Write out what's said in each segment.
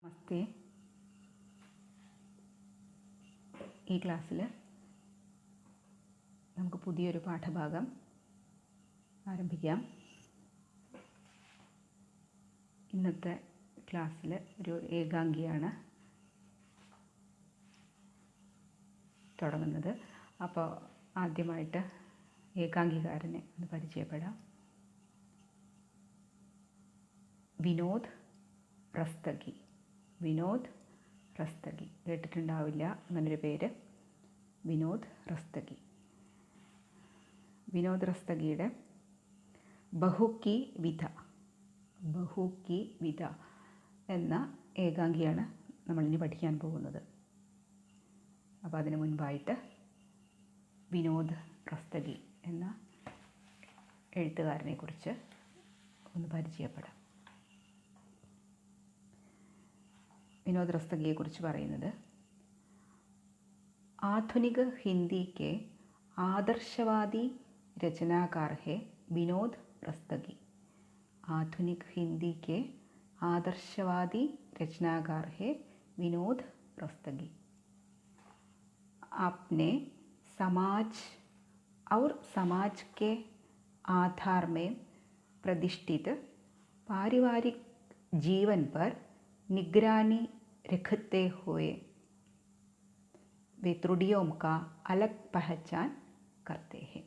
നമസ്തേ. ഈ ക്ലാസ്സിൽ നമുക്ക് പുതിയൊരു പാഠഭാഗം ആരംഭിക്കാം. ഇന്നത്തെ ക്ലാസ്സിൽ ഒരു ഏകാംഗിയാണ് തുടങ്ങുന്നത്. അപ്പോൾ ആദ്യമായിട്ട് ഏകാംഗികാരനെ ഒന്ന് പരിചയപ്പെടാം. വിനോദ് റസ്തഗി. വിനോദ് റസ്തഗി കേട്ടിട്ടുണ്ടാവില്ല അങ്ങനൊരു പേര്. വിനോദ് റസ്തഗി. വിനോദ് റസ്തഗിയുടെ ബഹു കി വിധ, ബഹു കി വിധ എന്ന ഏകാംഗിയാണ് നമ്മളിനി പഠിക്കാൻ പോകുന്നത്. അപ്പോൾ അതിന് മുൻപായിട്ട് വിനോദ് റസ്തഗി എന്ന എഴുത്തുകാരനെ കുറിച്ച് ഒന്ന് പരിചയപ്പെടാം. विनोद रस्तगी कुरिച്ച് പറയുന്നത്, आधुनिक हिंदी के आदर्शवादी रचनाकार है विनोद रस्तगी. आधुनिक हिंदी के आदर्शवादी रचनाकार है विनोद रस्तगी. आपने समाज और समाज के आधार में प्रतिष्ठित पारिवारिक जीवन पर निगरानी रखते हुए वे त्रुटियों का अलग पहचान करते हैं.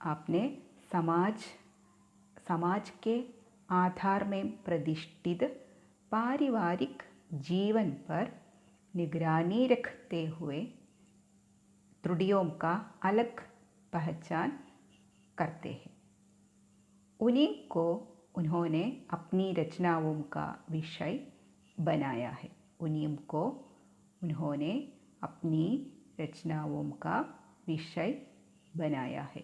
आपने समाज के आधार में प्रतिष्ठित पारिवारिक जीवन पर निगरानी रखते हुए त्रुटियों का अलग पहचान करते हैं. उन्हीं को उन्होंने अपनी रचनाओं का विषय बनाया है. उन्हीं को उन्होंने अपनी रचनाओं का विषय बनाया है.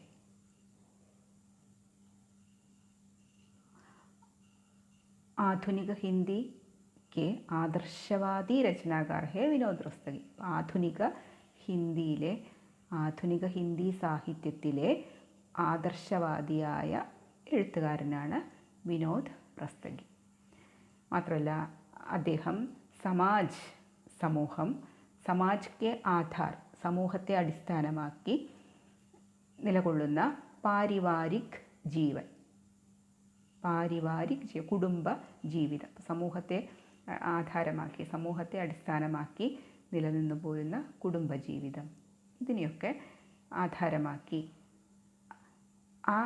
आधुनिक हिंदी के आदर्शवादी रचनाकार है विनोद रस्तगी. ആധുനിക ഹിന്ദി സാഹിത്യത്തിലെ ആദർശവാദിയായ എഴുത്തുകാരനാണ് വിനോദ് റസ്തഗി. മാത്രമല്ല അദ്ദേഹം സമാജ് കെ ആധാർ, സമൂഹത്തെ അടിസ്ഥാനമാക്കി നിലകൊള്ളുന്ന പാരിവാരിക് കുടുംബ ജീവിതം, സമൂഹത്തെ ആധാരമാക്കി, സമൂഹത്തെ അടിസ്ഥാനമാക്കി നിലനിന്നു പോരുന്ന കുടുംബജീവിതം, ഇതിനെയൊക്കെ ആധാരമാക്കി ആ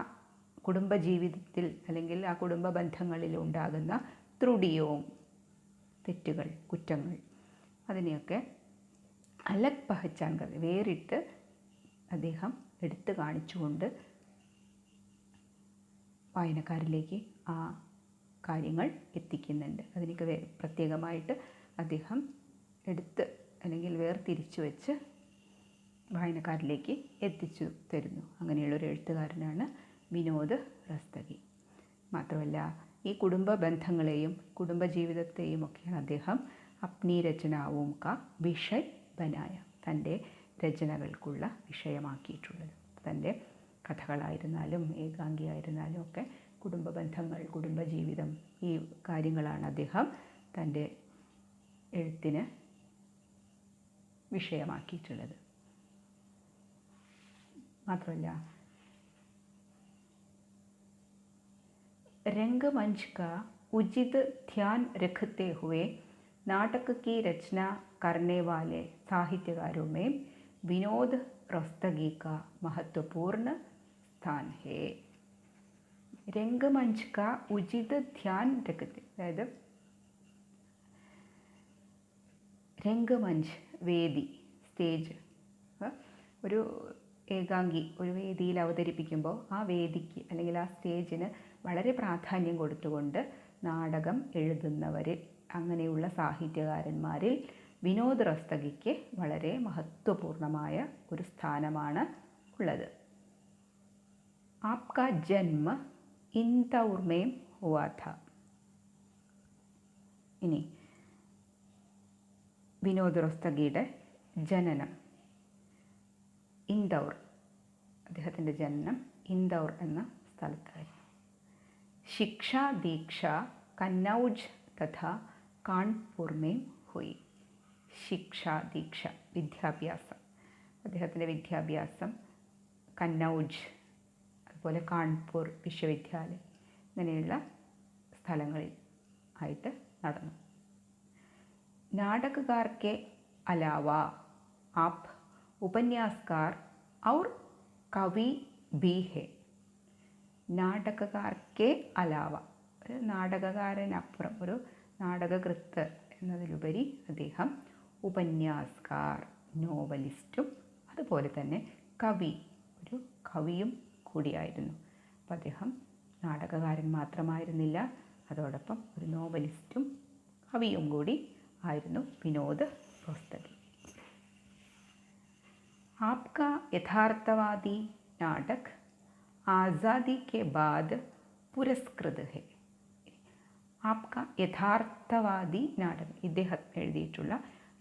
കുടുംബജീവിതത്തിൽ അല്ലെങ്കിൽ ആ കുടുംബ ബന്ധങ്ങളിൽ ഉണ്ടാകുന്ന ത്രുടിയും, തെറ്റുകൾ, കുറ്റങ്ങൾ, അതിനെയൊക്കെ അലഗ് പഹച്ചാൻ വേറിട്ട് അദ്ദേഹം എടുത്തു കാണിച്ചുകൊണ്ട് വായനക്കാരിലേക്ക് ആ കാര്യങ്ങൾ എത്തിക്കുന്നുണ്ട്. അതിനൊക്കെ പ്രത്യേകമായിട്ട് അദ്ദേഹം എടുത്ത് അല്ലെങ്കിൽ വേർതിരിച്ചു വെച്ച് വായനക്കാരിലേക്ക് എത്തിച്ചു തരുന്നു. അങ്ങനെയുള്ളൊരു എഴുത്തുകാരനാണ് വിനോദ് റസ്തഗി. മാത്രമല്ല ഈ കുടുംബ ബന്ധങ്ങളെയും കുടുംബജീവിതത്തെയും ഒക്കെയാണ് അദ്ദേഹം അപ്നി രചനാവും കാ വിഷയ് ബനായ, തൻ്റെ രചനകൾക്കുള്ള വിഷയമാക്കിയിട്ടുള്ളത്. തൻ്റെ കഥകളായിരുന്നാലും ഏകാംഗിയായിരുന്നാലും ഒക്കെ കുടുംബ ബന്ധങ്ങൾ, കുടുംബജീവിതം, ഈ കാര്യങ്ങളാണ് അദ്ദേഹം തൻ്റെ എഴുത്തിന് വിഷയമാക്കിയിട്ടുള്ളത്. മാത്രമല്ല रंगमंच का उचित ध्यान रखते हुए नाटक की रचना करने वाले साहित्यकारों में विनोद रस्तगी का महत्वपूर्ण स्थान है. रंगमंच का उचित ध्यान रखते, അതായത് രംഗമഞ്ച്, വേദി, സ്റ്റേജ്, ഒരു ഏകാംഗി ഒരു വേദിയിൽ അവതരിപ്പിക്കുമ്പോൾ ആ വേദിക്ക് അല്ലെങ്കിൽ ആ സ്റ്റേജിന് വളരെ പ്രാധാന്യം കൊടുത്തുകൊണ്ട് നാടകം എഴുതുന്നവരിൽ, അങ്ങനെയുള്ള സാഹിത്യകാരന്മാരിൽ വിനോദ് റസ്തഗിക്ക് വളരെ മഹത്വപൂർണമായ ഒരു സ്ഥാനമാണ് ഉള്ളത്. ആപ്കാ ജന്മ ഇൻദൗർ മേം ഹുവാ ഥാ. ഇനി വിനോദ് റസ്തഗിയുടെ ജനനം, ഇൻദൗർ, അദ്ദേഹത്തിൻ്റെ ജനനം ഇൻദൗർ എന്ന സ്ഥലത്തായിരുന്നു. शिक्षा दीक्षा कन्नौज तथा കാൺപൂർ में हुई. ശിക്ഷ ദീക്ഷ വിദ്യാഭ്യാസം. അദ്ദേഹത്തിൻ്റെ വിദ്യാഭ്യാസം കന്നൗജ്, അതുപോലെ കാൺപൂർ വിശ്വവിദ്യാലയം ഇങ്ങനെയുള്ള സ്ഥലങ്ങളിൽ ആയിട്ട് നടന്നു. नाटककार के अलावा आप उपन्यासकार और कवि भी है. നാടകകാർക്കെ അലാവ, ഒരു നാടകകാരനപ്പുറം, ഒരു നാടകകൃത്ത് എന്നതിലുപരി അദ്ദേഹം ഉപന്യാസ്കാർ, നോവലിസ്റ്റും അതുപോലെ തന്നെ കവി, ഒരു കവിയും കൂടിയായിരുന്നു. അപ്പം അദ്ദേഹം നാടകകാരൻ മാത്രമായിരുന്നില്ല, അതോടൊപ്പം ഒരു നോവലിസ്റ്റും കവിയും കൂടി ആയിരുന്നു വിനോദ് റോസ്തഗി. आपका यथार्थवादी नाटक आज़ादी के बाद पुरस्कृत है. आपका യഥാർത്ഥവാദി നാടകം, ഇദ്ദേഹം എഴുതിയിട്ടുള്ള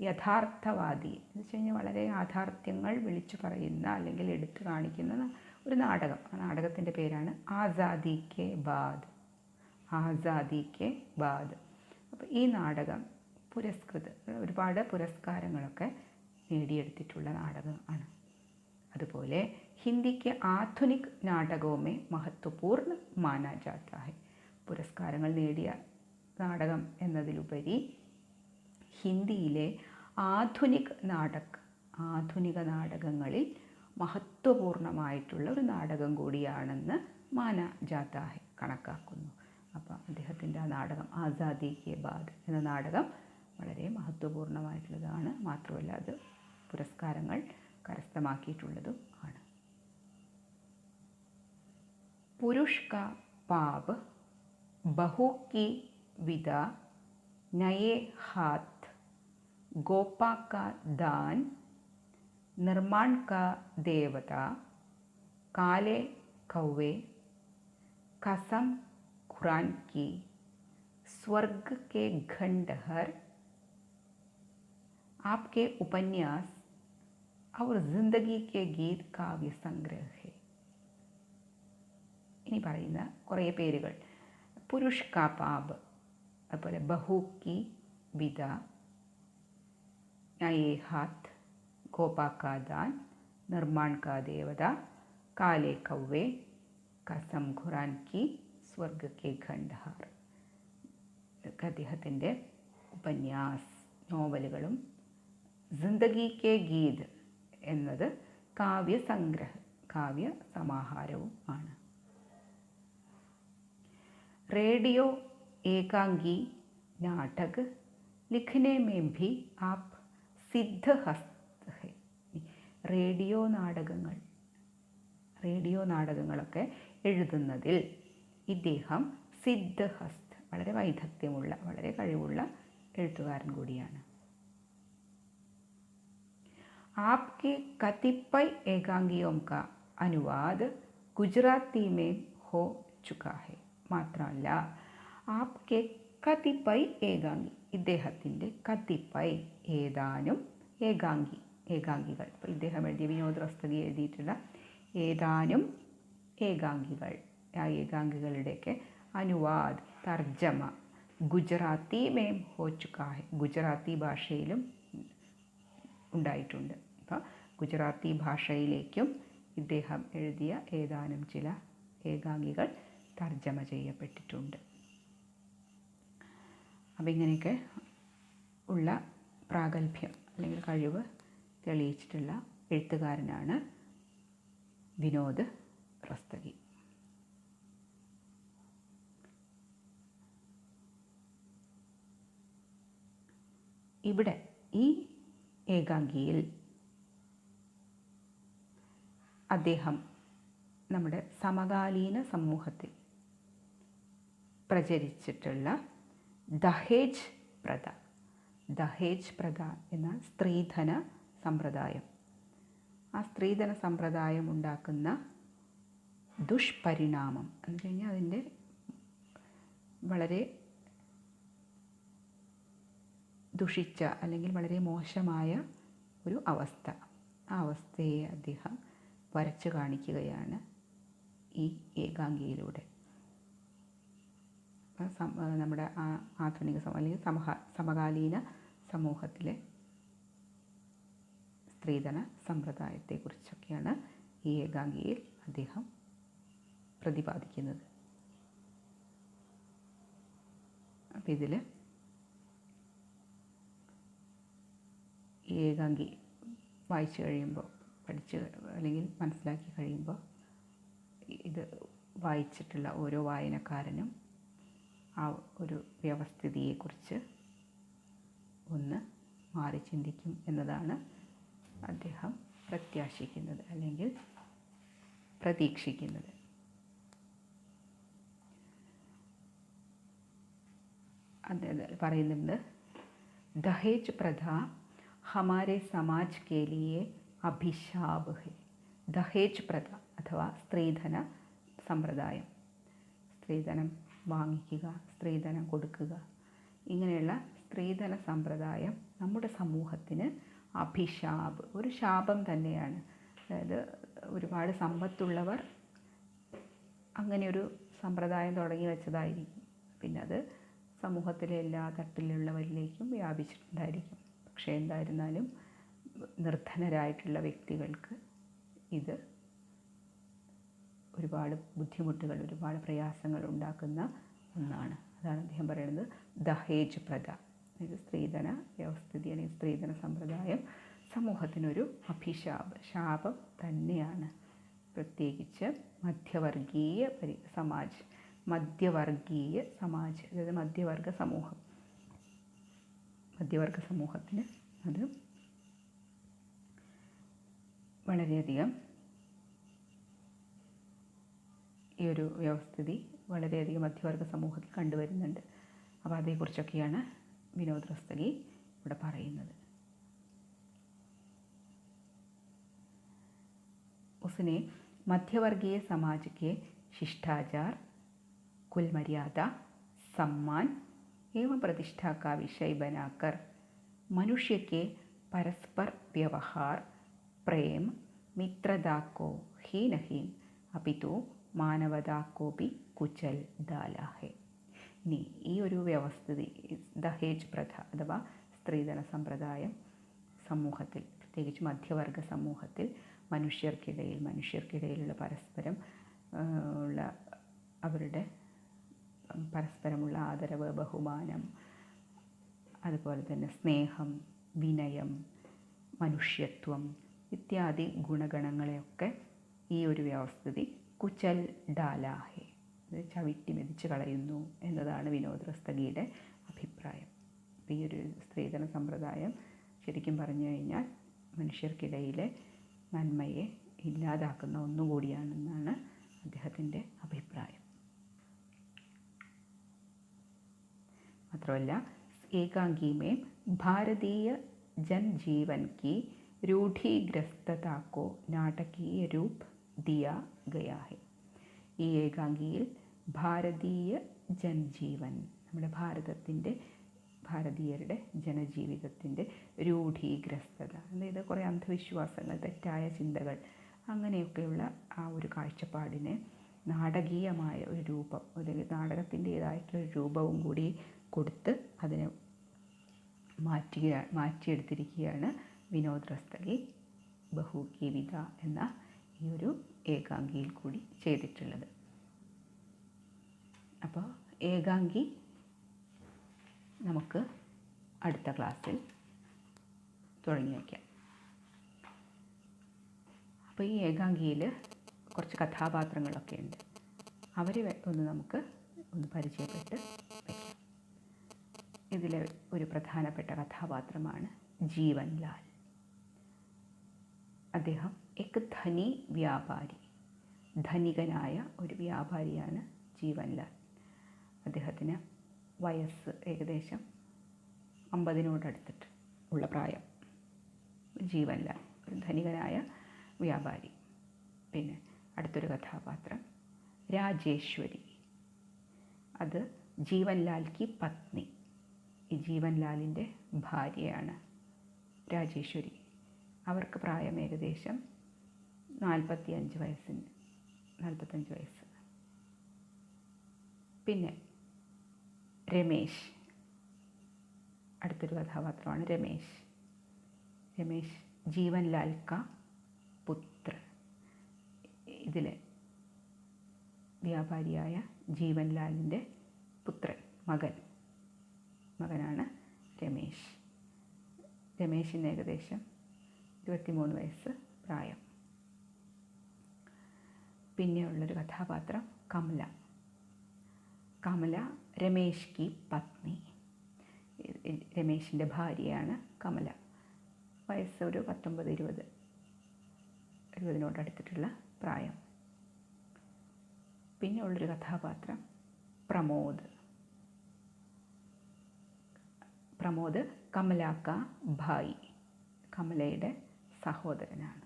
യഥാർത്ഥവാദി എന്ന് വെച്ച് കഴിഞ്ഞാൽ വളരെ യാഥാർത്ഥ്യങ്ങൾ വിളിച്ചു പറയുന്ന അല്ലെങ്കിൽ എടുത്തു കാണിക്കുന്ന ഒരു നാടകം. ആ നാടകത്തിൻ്റെ പേരാണ് ആസാദി കെ ബാദ്. ആസാദി കെ ബാദ്. അപ്പോൾ ഈ നാടകം പുരസ്കൃത്, ഒരുപാട് പുരസ്കാരങ്ങളൊക്കെ നേടിയെടുത്തിട്ടുള്ള നാടകമാണ്. അതുപോലെ ഹിന്ദിക്ക് ആധുനിക് നാടകവുമേ മഹത്വപൂർണ്ണ മാനാ ജാതാ ഹൈ. പുരസ്കാരങ്ങൾ നേടിയ നാടകം എന്നതിലുപരി ഹിന്ദിയിലെ ആധുനിക നാടകങ്ങളിൽ മഹത്വപൂർണമായിട്ടുള്ള ഒരു നാടകം കൂടിയാണെന്ന് മാനാ ജാതാ ഹൈ കണക്കാക്കുന്നു. അപ്പോൾ അദ്ദേഹത്തിൻ്റെ ആ നാടകം ആസാദി കെ ബാദ് എന്ന നാടകം വളരെ മഹത്വപൂർണ്ണമായിട്ടുള്ളതാണ്. മാത്രമല്ല അത് പുരസ്കാരങ്ങൾ കരസ്ഥമാക്കിയിട്ടുള്ളതും ആണ്. പുരുഷ് കാ പാപ് ബഹു കി വിദ നയേ ഹാത്ത് ഗോപാ കാ ദാൻ നിർമാൺ കാ ദേവത കാലെ കൗവേ कसम कुरान की स्वर्ग के खंडहर आपके उपन्यास और जिंदगी के गीत काव्य संग्रह है. ഇനി പറയുന്ന കുറേ പേരുകൾ: പുരുഷ് കാ പാപ്, അതുപോലെ ബഹു കി വിദ, നയേ ഹാത്ത്, ഗോപാ കാ ദാൻ, നിർമാൺ കാ ദേവത, കാലെ കൗവേ, കസം ഖുറാൻ കി, സ്വർഗ കെ ഖണ്ഡഹാർ. അദ്ദേഹത്തിൻ്റെ ഉപന്യാസ്, നോവലുകളും ജിന്ദഗി കെ ഗീത് എന്നത് കാവ്യ സമാഹാരവും ആണ്. रेडियो एकांगी नाटक लिखने में भी आप സിദ്ധഹസ്ത് ഹെ. റേഡിയോ നാടകങ്ങളൊക്കെ എഴുതുന്നതിൽ ഇദ്ദേഹം സിദ്ധഹസ്ത്, വളരെ വൈദഗ്ധ്യമുള്ള, വളരെ കഴിവുള്ള എഴുത്തുകാരൻ കൂടിയാണ്. आपके कतिपय एकांगियों का अनुवाद गुजराती में हो चुका है. മാത്രമല്ല ആപ്കെ കതിപൈ ഏകാംഗി, ഇദ്ദേഹത്തിൻ്റെ കതിപൈ ഏതാനും ഏകാംഗികൾ, ഇപ്പോൾ ഇദ്ദേഹം എഴുതിയ വിനോദ് റോസ്തഗി എഴുതിയിട്ടുള്ള ഏതാനും ഏകാംഗികൾ, ആ ഏകാംഗികളുടെയൊക്കെ അനുവാദ്, തർജ്ജമ ഗുജറാത്തി മേം ഹോ ചുക്കാ ഹെ, ഗുജറാത്തി ഭാഷയിലും ഉണ്ടായിട്ടുണ്ട്. അപ്പോൾ ഗുജറാത്തി ഭാഷയിലേക്കും ഇദ്ദേഹം എഴുതിയ ഏതാനും ചില ഏകാംഗികൾ തർജ്ജമ ചെയ്യപ്പെട്ടിട്ടുണ്ട്. അപ്പം ഇങ്ങനെയൊക്കെ ഉള്ള പ്രാഗൽഭ്യം അല്ലെങ്കിൽ കഴിവ് തെളിയിച്ചിട്ടുള്ള എഴുത്തുകാരനാണ് വിനോദ് റോസ്തഗി. ഇവിടെ ഈ ഏകാംഗിയിൽ അദ്ദേഹം നമ്മുടെ സമകാലീന സമൂഹത്തിൽ പ്രചരിച്ചിട്ടുള്ള ദഹേജ് പ്രഥ എന്ന സ്ത്രീധന സമ്പ്രദായം, ആ സ്ത്രീധന സമ്പ്രദായം ഉണ്ടാക്കുന്ന ദുഷ്പരിണാമം എന്ന് വെച്ച് കഴിഞ്ഞാൽ അതിൻ്റെ വളരെ ദുഷിച്ച അല്ലെങ്കിൽ വളരെ മോശമായ ഒരു അവസ്ഥ, ആ അവസ്ഥയെ അദ്ദേഹം വരച്ചു കാണിക്കുകയാണ് ഈ ഏകാംഗിയിലൂടെ. നമ്മുടെ ആധുനിക അല്ലെങ്കിൽ സമകാലീന സമൂഹത്തിലെ സ്ത്രീധന സമ്പ്രദായത്തെക്കുറിച്ചൊക്കെയാണ് ഈ ഏകാംഗിയിൽ അദ്ദേഹം പ്രതിപാദിക്കുന്നത്. അപ്പം ഇതിൽ ഈ ഏകാംഗി വായിച്ചു കഴിയുമ്പോൾ, പഠിച്ച് അല്ലെങ്കിൽ മനസ്സിലാക്കി കഴിയുമ്പോൾ, ഇത് വായിച്ചിട്ടുള്ള ഓരോ വായനക്കാരനും ആ ഒരു വ്യവസ്ഥിതിയെക്കുറിച്ച് ഒന്ന് മാറി ചിന്തിക്കും എന്നതാണ് അദ്ദേഹം പ്രത്യാശിക്കുന്നത് അല്ലെങ്കിൽ പ്രതീക്ഷിക്കുന്നത്. അദ്ദേഹം പറയുന്നുണ്ട്, ദഹേജ് പ്രഥ ഹമാരെ സമാജ് കെ ലിയെ അഭിശാപ് ഹെ. ദഹേജ് പ്രഥ അഥവാ സ്ത്രീധന സമ്പ്രദായം, സ്ത്രീധനം വാങ്ങിക്കുക, സ്ത്രീധനം കൊടുക്കുക, ഇങ്ങനെയുള്ള സ്ത്രീധന സമ്പ്രദായം നമ്മുടെ സമൂഹത്തിന് അഭിശാപ്, ഒരു ശാപം തന്നെയാണ്. അതായത് ഒരുപാട് സമ്പത്തുള്ളവർ അങ്ങനെയൊരു സമ്പ്രദായം തുടങ്ങി വെച്ചതായിരിക്കും. പിന്നെ അത് സമൂഹത്തിലെ എല്ലാ തട്ടിലുള്ളവരിലേക്കും വ്യാപിച്ചിട്ടുണ്ടായിരിക്കും. പക്ഷേ എന്തായിരുന്നാലും നിർധനരായിട്ടുള്ള വ്യക്തികൾക്ക് ഇത് ഒരുപാട് ബുദ്ധിമുട്ടുകൾ, ഒരുപാട് പ്രയാസങ്ങൾ ഉണ്ടാക്കുന്ന ഒന്നാണ്. അതാണ് അദ്ദേഹം പറയുന്നത്, ദഹേജ് പ്രഥ, അതായത് സ്ത്രീധന വ്യവസ്ഥിതി അല്ലെങ്കിൽ സ്ത്രീധന സമ്പ്രദായം സമൂഹത്തിനൊരു ശാപം തന്നെയാണ്. പ്രത്യേകിച്ച് മധ്യവർഗീയ സമാജ്, അതായത് മധ്യവർഗ സമൂഹത്തിന് അത് വളരെയധികം, ഈ ഒരു വ്യവസ്ഥിതി വളരെയധികം മധ്യവർഗ സമൂഹത്തിൽ കണ്ടുവരുന്നുണ്ട്. അപ്പോൾ അതേക്കുറിച്ചൊക്കെയാണ് വിനോദ് റസ്തഗി ഇവിടെ പറയുന്നത്. उसने मध्यवर्गीय समाज के शिष्टाचार, कुल मर्यादा, सम्मान एवं प्रतिष्ठा का विषय बनाकर मनुष्य के परस्पर व्यवहार, प्रेम, मित्रता को ही नहीं अपितु मानवता को भी कुचल डाला है. ഇനി ഈ ഒരു വ്യവസ്ഥിതി, ദഹേജ് പ്രഥ അഥവാ സ്ത്രീധന സമ്പ്രദായം സമൂഹത്തിൽ, പ്രത്യേകിച്ച് മധ്യവർഗ സമൂഹത്തിൽ മനുഷ്യർക്കിടയിലുള്ള പരസ്പരം ഉള്ള അവരുടെ പരസ്പരമുള്ള ആദരവ്, ബഹുമാനം, അതുപോലെ തന്നെ സ്നേഹം, വിനയം, മനുഷ്യത്വം ഇത്യാദി ഗുണഗണങ്ങളെയൊക്കെ ഈ ഒരു വ്യവസ്ഥിതി കുചൽ ഡാലാഹെ, ചവിട്ടി മെതിച്ച് കളയുന്നു എന്നതാണ് വിനോദ് റസ്തഗിയുടെ അഭിപ്രായം. ഈ ഒരു സ്ത്രീധന സമ്പ്രദായം ശരിക്കും പറഞ്ഞു കഴിഞ്ഞാൽ മനുഷ്യർക്കിടയിലെ നന്മയെ ഇല്ലാതാക്കുന്ന ഒന്നുകൂടിയാണെന്നാണ് അദ്ദേഹത്തിൻ്റെ അഭിപ്രായം. മാത്രമല്ല, ഏകാംഗി में भारतीय जनजीवन की रूढ़िग्रस्तता को नाटकीय रूप दिया गया है. ഈ ഏകാംഗിയിൽ ഭാരതീയ ജനജീവൻ, നമ്മുടെ ഭാരതീയരുടെ ജനജീവിതത്തിൻ്റെ രൂഢീഗ്രസ്തത, അതായത് കുറേ അന്ധവിശ്വാസങ്ങൾ, തെറ്റായ ചിന്തകൾ, അങ്ങനെയൊക്കെയുള്ള ആ ഒരു കാഴ്ചപ്പാടിനെ നാടകീയമായ ഒരു രൂപം, അല്ലെങ്കിൽ നാടകത്തിൻ്റേതായിട്ടുള്ള രൂപവും കൂടി കൊടുത്ത് അതിനെ മാറ്റിയെടുത്തിരിക്കുകയാണ് വിനോദ് റസ്തഗി ബഹു കി വിധ എന്ന ഈ ഒരു ഏകാംഗിയിൽ കൂടി ചെയ്തിട്ടുള്ളത്. അപ്പോൾ ഏകാംഗി നമുക്ക് അടുത്ത ക്ലാസ്സിൽ തുടങ്ങി വയ്ക്കാം. അപ്പോൾ ഈ ഏകാംഗിയിൽ കുറച്ച് കഥാപാത്രങ്ങളൊക്കെ ഉണ്ട്. അവരെ നമുക്ക് പരിചയപ്പെട്ട് വയ്ക്കാം. ഇതിലെ ഒരു പ്രധാനപ്പെട്ട കഥാപാത്രമാണ് ജീവൻലാൽ. അദ്ദേഹം എക് ധനി വ്യാപാരി, ധനികനായ ഒരു വ്യാപാരിയാണ് ജീവൻലാൽ. അദ്ദേഹത്തിന് വയസ്സ് ഏകദേശം 50-നോടടുത്തിട്ട് ഉള്ള പ്രായം. ജീവൻലാൽ ഒരു ധനികനായ വ്യാപാരി. പിന്നെ അടുത്തൊരു കഥാപാത്രം രാജേശ്വരി, അത് ജീവൻലാൽ കി പത്നി, ഈ ജീവൻലാലിൻ്റെ ഭാര്യയാണ് രാജേശ്വരി. അവർക്ക് പ്രായം ഏകദേശം 45 വയസ്സ്. പിന്നെ രമേശ്, അടുത്തൊരു കഥാപാത്രമാണ് രമേശ്. രമേശ് ജീവൻലാൽ കാ പുത്ര. ഇതിലെ വ്യാപാരിയായ ജീവൻലാലിൻ്റെ പുത്രൻ, മകനാണ് രമേശ്. രമേശിന് ഏകദേശം 23 വയസ്സ് പ്രായം. പിന്നെയുള്ളൊരു കഥാപാത്രം കമല. കമല രമേശ് കി പത്നി. രമേശിൻ്റെ ഭാര്യയാണ് കമല. വയസ്സ് ഒരു 19-20 പ്രായം. പിന്നെ ഉള്ളൊരു കഥാപാത്രം പ്രമോദ്. പ്രമോദ് കമല കാ ഭായി, കമലയുടെ സഹോദരനാണ്.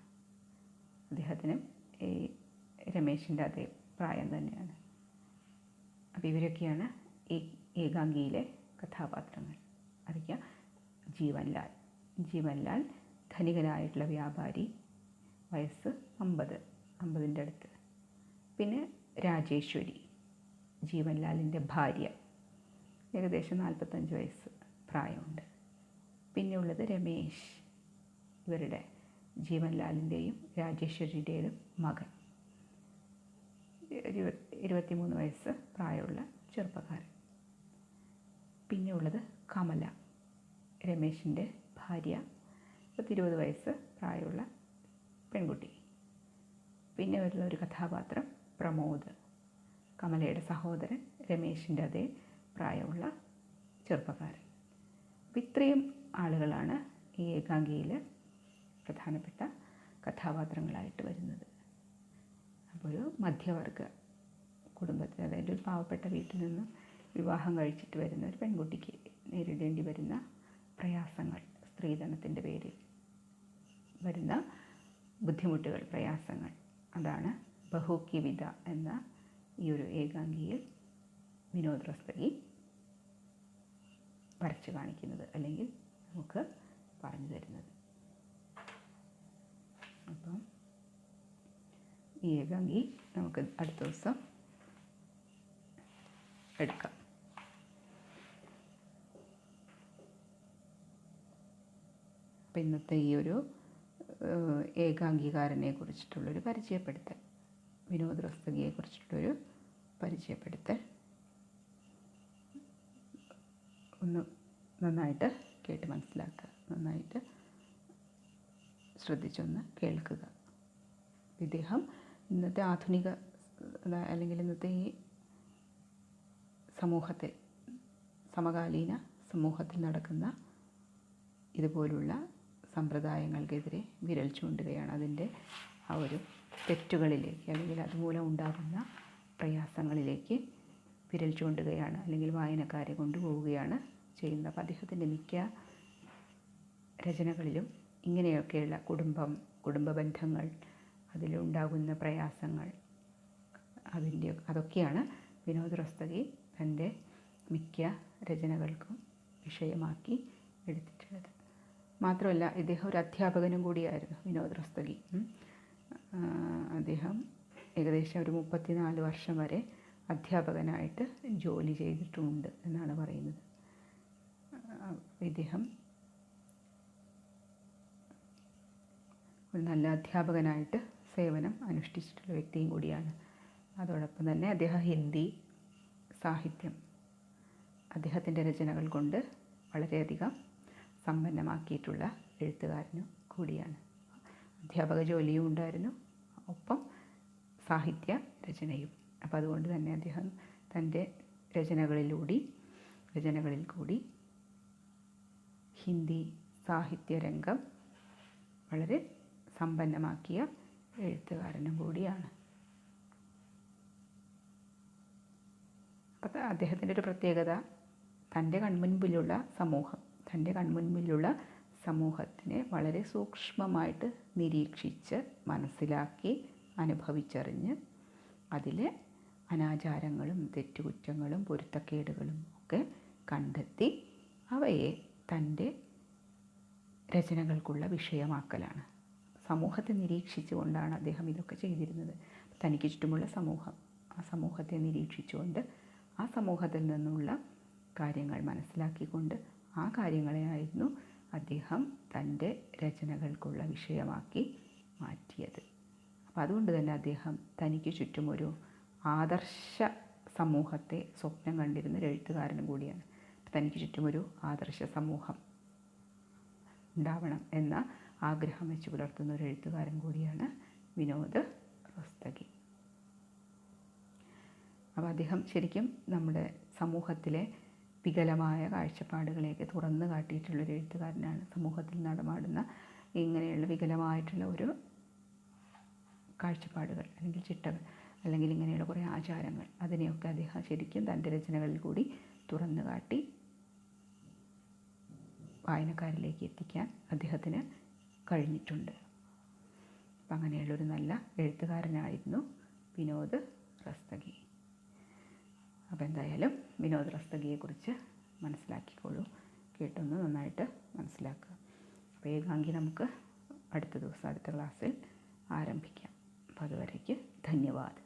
അദ്ദേഹത്തിനും ഈ രമേശിൻ്റെ അതേ പ്രായം തന്നെയാണ്. അപ്പോൾ ഇവരൊക്കെയാണ് ഏകാംഗിയിലെ കഥാപാത്രങ്ങൾ. അറിയാം, ജീവൻലാൽ ധനികനായിട്ടുള്ള വ്യാപാരി, വയസ്സ് 50-ൻ്റെ അടുത്ത്. പിന്നെ രാജേശ്വരി, ജീവൻലാലിൻ്റെ ഭാര്യ, ഏകദേശം 45 വയസ്സ് പ്രായമുണ്ട്. പിന്നെയുള്ളത് രമേശ്, ഇവരുടെ ജീവൻലാലിൻ്റെയും രാജേശ്വരിയുടെയും മകൻ, 23 വയസ്സ് പ്രായമുള്ള ചെറുപ്പക്കാരൻ. പിന്നെ ഉള്ളത് കമല, രമേശിൻ്റെ ഭാര്യ, 20 വയസ്സ് പ്രായമുള്ള പെൺകുട്ടി. പിന്നെ വരുന്ന ഒരു കഥാപാത്രം പ്രമോദ്, കമലയുടെ സഹോദരൻ, രമേശിൻ്റെ അതേ പ്രായമുള്ള ചെറുപ്പക്കാരൻ. അപ്പോൾ ഇത്രയും ആളുകളാണ് ഈ ഏകാംഗിയിൽ പ്രധാനപ്പെട്ട കഥാപാത്രങ്ങളായിട്ട് വരുന്നത്. അപ്പോൾ ഒരു മധ്യവർഗ കുടുംബത്തിൽ, അതായത് ഒരു പാവപ്പെട്ട വീട്ടിൽ നിന്ന് വിവാഹം കഴിച്ചിട്ട് വരുന്ന ഒരു പെൺകുട്ടിക്ക് നേരിടേണ്ടി വരുന്ന പ്രയാസങ്ങൾ, സ്ത്രീധനത്തിൻ്റെ പേരിൽ വരുന്ന ബുദ്ധിമുട്ടുകൾ, പ്രയാസങ്ങൾ, അതാണ് ബഹു കി വിധ എന്ന ഈ ഒരു ഏകാംഗിയിൽ വിനോദ് റസ്തഗി വരച്ച് കാണിക്കുന്നത്, അല്ലെങ്കിൽ നമുക്ക് പറഞ്ഞു തരുന്നത്. അപ്പം ഈ ഏകാംഗി നമുക്ക് അടുത്ത ദിവസം എടുക്കാം. അപ്പം ഇന്നത്തെ ഈ ഒരു ഏകാംഗികാരനെ കുറിച്ചിട്ടുള്ളൊരു പരിചയപ്പെടുത്തൽ, വിനോദ് റസ്തഗിയെ കുറിച്ചിട്ടുള്ളൊരു പരിചയപ്പെടുത്തൽ ഒന്ന് നന്നായിട്ട് കേട്ട് മനസ്സിലാക്കുക, നന്നായിട്ട് ശ്രദ്ധിച്ചൊന്ന് കേൾക്കുക. ഇദ്ദേഹം ഇന്നത്തെ ആധുനിക, അല്ലെങ്കിൽ ഇന്നത്തെ ഈ സമൂഹത്തിൽ, സമകാലീന സമൂഹത്തിൽ നടക്കുന്ന ഇതുപോലുള്ള സമ്പ്രദായങ്ങൾക്കെതിരെ വിരൽ ചൂണ്ടുകയാണ്. അതിൻ്റെ ആ ഒരു തെറ്റുകളിലേക്ക്, അല്ലെങ്കിൽ അതുമൂലം ഉണ്ടാകുന്ന പ്രയാസങ്ങളിലേക്ക് വിരൽ ചൂണ്ടുകയാണ്, അല്ലെങ്കിൽ വായനക്കാരെ കൊണ്ടുപോവുകയാണ് ചെയ്യുന്നത്. അപ്പോൾ അദ്ദേഹത്തിൻ്റെ മിക്ക രചനകളിലും ഇങ്ങനെയൊക്കെയുള്ള കുടുംബ ബന്ധങ്ങൾ, അതിലുണ്ടാകുന്ന പ്രയാസങ്ങൾ, അതൊക്കെയാണ് വിനോദ് റസ്തഗി തൻ്റെ മിക്ക രചനകൾക്കും വിഷയമാക്കി എടുത്തിട്ടുള്ളത്. മാത്രമല്ല, ഇദ്ദേഹം ഒരു അധ്യാപകനും കൂടിയായിരുന്നു വിനോദ് റസ്തഗി. അദ്ദേഹം ഏകദേശം ഒരു 34 വർഷം വരെ അധ്യാപകനായിട്ട് ജോലി ചെയ്തിട്ടുമുണ്ട് എന്നാണ് പറയുന്നത്. ഇദ്ദേഹം ഒരു നല്ല അധ്യാപകനായിട്ട് സേവനം അനുഷ്ഠിച്ചിട്ടുള്ള വ്യക്തിയും കൂടിയാണ്. അതോടൊപ്പം തന്നെ അദ്ദേഹം ഹിന്ദി സാഹിത്യം അദ്ദേഹത്തിൻ്റെ രചനകൾ കൊണ്ട് വളരെയധികം സമ്പന്നമാക്കിയിട്ടുള്ള എഴുത്തുകാരനും കൂടിയാണ്. അധ്യാപക ജോലിയും ഉണ്ടായിരുന്നു, ഒപ്പം സാഹിത്യ രചനയും. അപ്പോൾ അതുകൊണ്ട് തന്നെ അദ്ദേഹം തൻ്റെ രചനകളിൽ കൂടി ഹിന്ദി സാഹിത്യ രംഗം വളരെ സമ്പന്നമാക്കിയ എഴുത്തുകാരനും കൂടിയാണ്. അപ്പം അദ്ദേഹത്തിൻ്റെ ഒരു പ്രത്യേകത, തൻ്റെ കൺമുൻപിലുള്ള സമൂഹത്തിനെ വളരെ സൂക്ഷ്മമായിട്ട് നിരീക്ഷിച്ച് മനസ്സിലാക്കി അനുഭവിച്ചറിഞ്ഞ് അതിലെ അനാചാരങ്ങളും തെറ്റുകുറ്റങ്ങളും പൊരുത്തക്കേടുകളും ഒക്കെ കണ്ടെത്തി അവയെ തൻ്റെ രചനകൾക്കുള്ള വിഷയമാക്കലാണ്. സമൂഹത്തെ നിരീക്ഷിച്ചുകൊണ്ടാണ് അദ്ദേഹം ഇതൊക്കെ ചെയ്തിരുന്നത്. തനിക്ക് ചുറ്റുമുള്ള സമൂഹം, ആ സമൂഹത്തെ നിരീക്ഷിച്ചുകൊണ്ട് ആ സമൂഹത്തിൽ നിന്നുള്ള കാര്യങ്ങൾ മനസ്സിലാക്കിക്കൊണ്ട് ആ കാര്യങ്ങളെയായിരുന്നു അദ്ദേഹം തൻ്റെ രചനകൾക്കുള്ള വിഷയമാക്കി മാറ്റിയത്. അപ്പോൾ അതുകൊണ്ട് തന്നെ അദ്ദേഹം തനിക്ക് ചുറ്റുമൊരു ആദർശ സമൂഹത്തെ സ്വപ്നം കണ്ടിരുന്ന ഒരു എഴുത്തുകാരനും കൂടിയാണ്. തനിക്ക് ചുറ്റുമൊരു ആദർശ സമൂഹം ഉണ്ടാവണം എന്ന ആഗ്രഹം വെച്ച് പുലർത്തുന്ന ഒരു എഴുത്തുകാരൻ കൂടിയാണ് വിനോദ് റോസ്തഗി. അപ്പോൾ അദ്ദേഹം ശരിക്കും നമ്മുടെ സമൂഹത്തിലെ വികലമായ കാഴ്ചപ്പാടുകളെയൊക്കെ തുറന്നു കാട്ടിയിട്ടുള്ളൊരു എഴുത്തുകാരനാണ്. സമൂഹത്തിൽ നടമാടുന്ന ഇങ്ങനെയുള്ള വികലമായിട്ടുള്ള ഒരു കാഴ്ചപ്പാടുകൾ അല്ലെങ്കിൽ ചിട്ടകൾ അല്ലെങ്കിൽ ഇങ്ങനെയുള്ള കുറേ ആചാരങ്ങൾ, അതിനെയൊക്കെ അദ്ദേഹം ശരിക്കും തൻ്റെ രചനകളിൽ കൂടി തുറന്നു കാട്ടി വായനക്കാരിലേക്ക് എത്തിക്കാൻ അദ്ദേഹത്തിന് കഴിഞ്ഞിട്ടുണ്ട്. അപ്പം അങ്ങനെയുള്ളൊരു നല്ല എഴുത്തുകാരനായിരുന്നു വിനോദ് റോസ്തഗി. അപ്പോൾ എന്തായാലും വിനോദ് റോസ്തഗിയെക്കുറിച്ച് മനസ്സിലാക്കിക്കോളൂ, കേട്ടൊന്ന് നന്നായിട്ട് മനസ്സിലാക്കുക. അപ്പോൾ ഏകാംഗി നമുക്ക് അടുത്ത ദിവസം അടുത്ത ക്ലാസ്സിൽ ആരംഭിക്കാം. അപ്പോൾ അതുവരേക്ക് ധന്യവാദം.